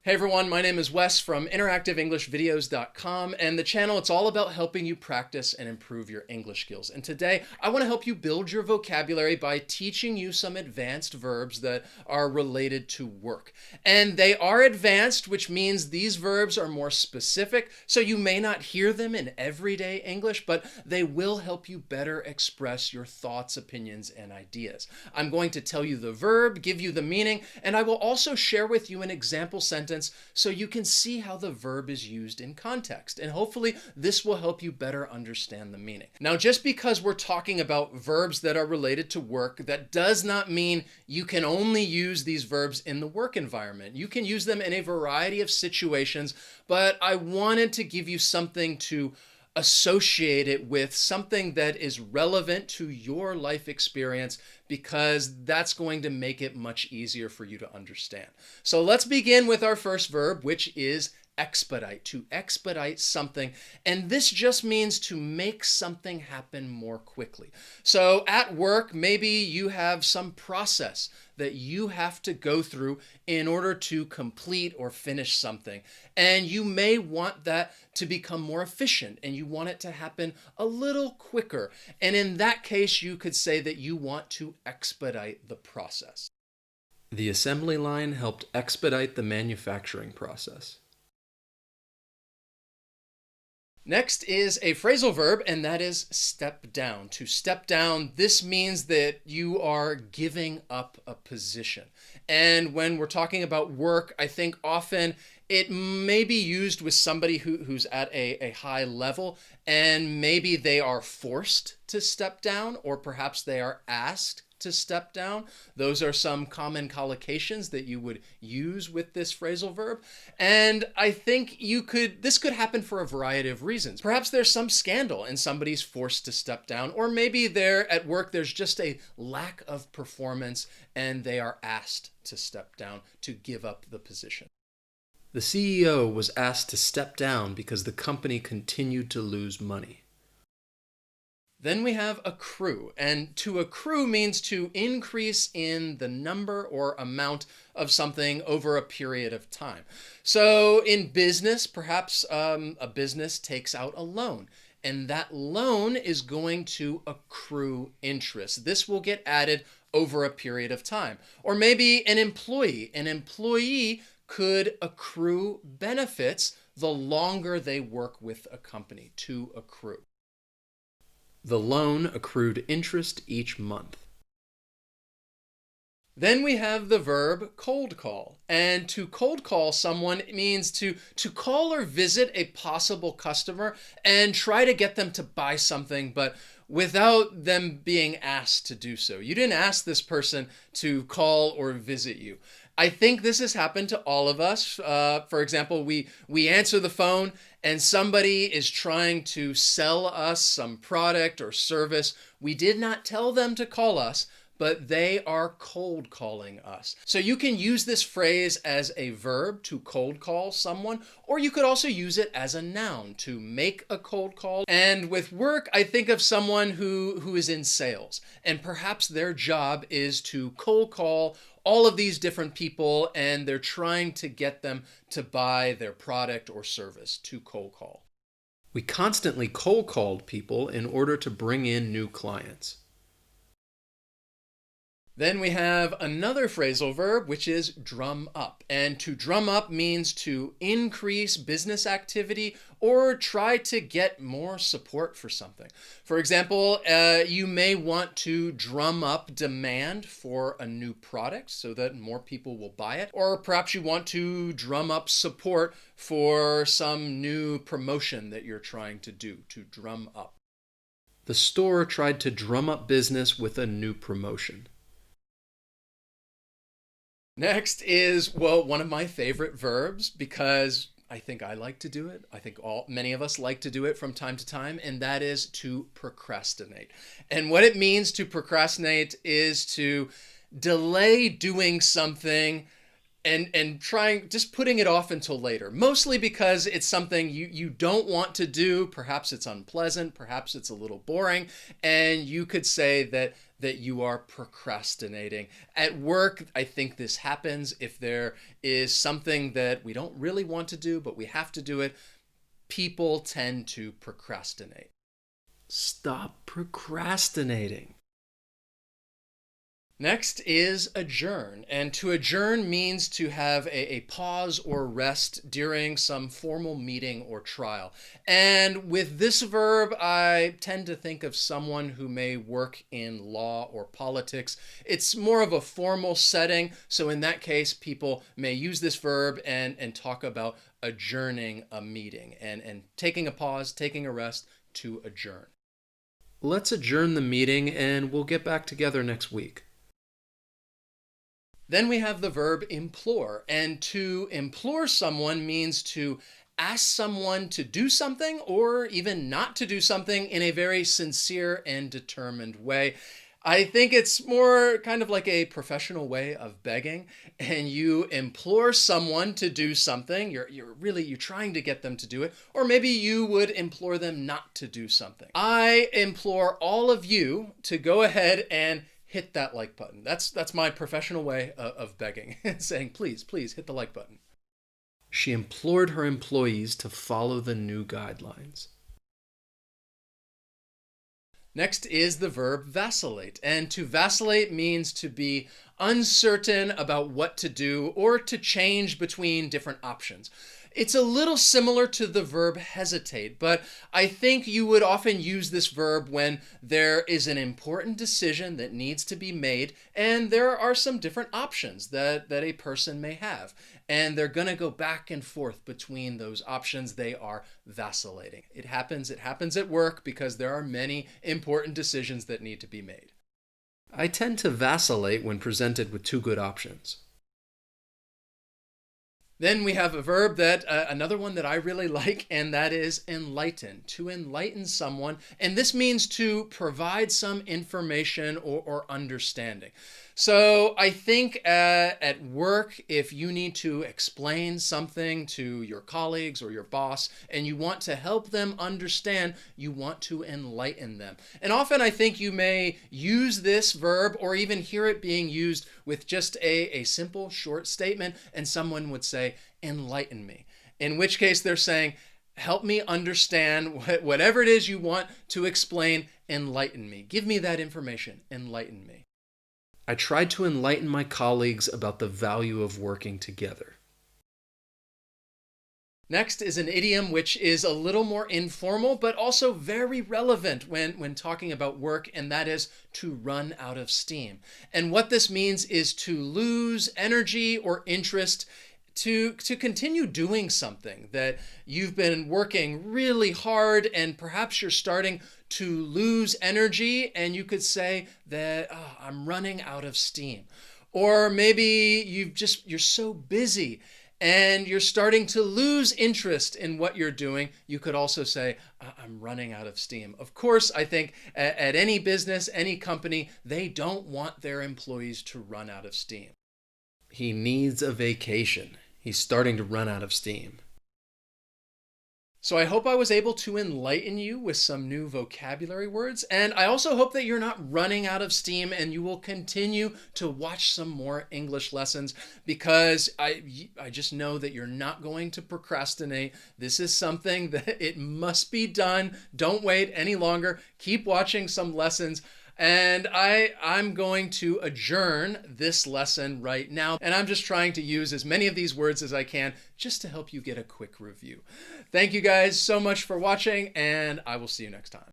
Hey everyone, my name is Wes from interactiveenglishvideos.com, and the channel, it's all about helping you practice and improve your English skills. And today I want to help you build your vocabulary by teaching you some advanced verbs that are related to work. And they are advanced, which means these verbs are more specific, so you may not hear them in everyday English, but they will help you better express your thoughts, opinions, and ideas. I'm going to tell you the verb, give you the meaning, and I will also share with you an example sentence so you can see how the verb is used in context. And hopefully this will help you better understand the meaning. Now, just because we're talking about verbs that are related to work, that does not mean you can only use these verbs in the work environment. You can use them in a variety of situations, but I wanted to give you something to associate it with, something that is relevant to your life experience, because that's going to make it much easier for you to understand. So let's begin with our first verb, which is expedite, to expedite something. And this just means to make something happen more quickly. So at work, maybe you have some process that you have to go through in order to complete or finish something. And you may want that to become more efficient, and you want it to happen a little quicker. And in that case, you could say that you want to expedite the process. The assembly line helped expedite the manufacturing process. Next is a phrasal verb, and that is step down. To step down, this means that you are giving up a position. And when we're talking about work, I think often it may be used with somebody who's at a high level, and maybe they are forced to step down, or perhaps they are asked to step down. Those are some common collocations that you would use with this phrasal verb. And I think this could happen for a variety of reasons. Perhaps there's some scandal and somebody's forced to step down, or maybe they're at work, there's just a lack of performance and they are asked to step down, to give up the position. The CEO was asked to step down because the company continued to lose money. Then we have accrue, and to accrue means to increase in the number or amount of something over a period of time. So in business, perhaps a business takes out a loan, and that loan is going to accrue interest. This will get added over a period of time. Or maybe an employee could accrue benefits the longer they work with a company, to accrue. The loan accrued interest each month. Then we have the verb cold call. And to cold call someone means to call or visit a possible customer and try to get them to buy something, but without them being asked to do so. You didn't ask this person to call or visit you. I think this has happened to all of us. For example, we answer the phone and somebody is trying to sell us some product or service. We did not tell them to call us, but they are cold calling us. So you can use this phrase as a verb, to cold call someone, or you could also use it as a noun, to make a cold call. And with work, I think of someone who is in sales, and perhaps their job is to cold call all of these different people, and they're trying to get them to buy their product or service, to cold call. We constantly cold called people in order to bring in new clients. Then we have another phrasal verb, which is drum up. And to drum up means to increase business activity or try to get more support for something. For example, you may want to drum up demand for a new product so that more people will buy it. Or perhaps you want to drum up support for some new promotion that you're trying to do, to drum up. The store tried to drum up business with a new promotion. Next is, one of my favorite verbs, because I think I like to do it. I think many of us like to do it from time to time, and that is to procrastinate. And what it means to procrastinate is to delay doing something and trying just putting it off until later, mostly because it's something you don't want to do. Perhaps it's unpleasant, perhaps it's a little boring, and you could say that you are procrastinating. At work, I think this happens if there is something that we don't really want to do, but we have to do it. People tend to procrastinate. Stop procrastinating. Next is adjourn, and to adjourn means to have a pause or rest during some formal meeting or trial. And with this verb, I tend to think of someone who may work in law or politics. It's more of a formal setting, so in that case, people may use this verb and talk about adjourning a meeting and taking a pause, taking a rest to adjourn. Let's adjourn the meeting and we'll get back together next week. Then we have the verb implore, and to implore someone means to ask someone to do something or even not to do something in a very sincere and determined way. I think it's more kind of like a professional way of begging, and you implore someone to do something. You're trying to get them to do it, or maybe you would implore them not to do something. I implore all of you to go ahead and hit that like button. That's my professional way of begging, saying, please hit the like button. She implored her employees to follow the new guidelines. Next is the verb vacillate, and to vacillate means to be uncertain about what to do or to change between different options. It's a little similar to the verb hesitate, but I think you would often use this verb when there is an important decision that needs to be made and there are some different options that a person may have. And they're going to go back and forth between those options. They are vacillating. It happens at work because there are many important decisions that need to be made. I tend to vacillate when presented with two good options. Then we have a verb that, another one that I really like, and that is enlighten, to enlighten someone. And this means to provide some information or understanding. So I think at work, if you need to explain something to your colleagues or your boss, and you want to help them understand, you want to enlighten them. And often I think you may use this verb or even hear it being used with just a simple short statement, and someone would say, enlighten me. In which case they're saying, help me understand whatever it is you want to explain, enlighten me. Give me that information, enlighten me. I tried to enlighten my colleagues about the value of working together. Next is an idiom which is a little more informal, but also very relevant when talking about work, and that is to run out of steam. And what this means is to lose energy or interest to continue doing something that you've been working really hard, and perhaps you're starting to lose energy, and you could say that I'm running out of steam. Or maybe you're so busy and you're starting to lose interest in what you're doing. You could also say, I'm running out of steam. Of course, I think at any business, any company, they don't want their employees to run out of steam. He needs a vacation. He's starting to run out of steam. So I hope I was able to enlighten you with some new vocabulary words, and I also hope that you're not running out of steam and you will continue to watch some more English lessons, because I just know that you're not going to procrastinate. This is something that it must be done. Don't wait any longer. Keep watching some lessons. And I'm going to adjourn this lesson right now. And I'm just trying to use as many of these words as I can just to help you get a quick review. Thank you guys so much for watching, and I will see you next time.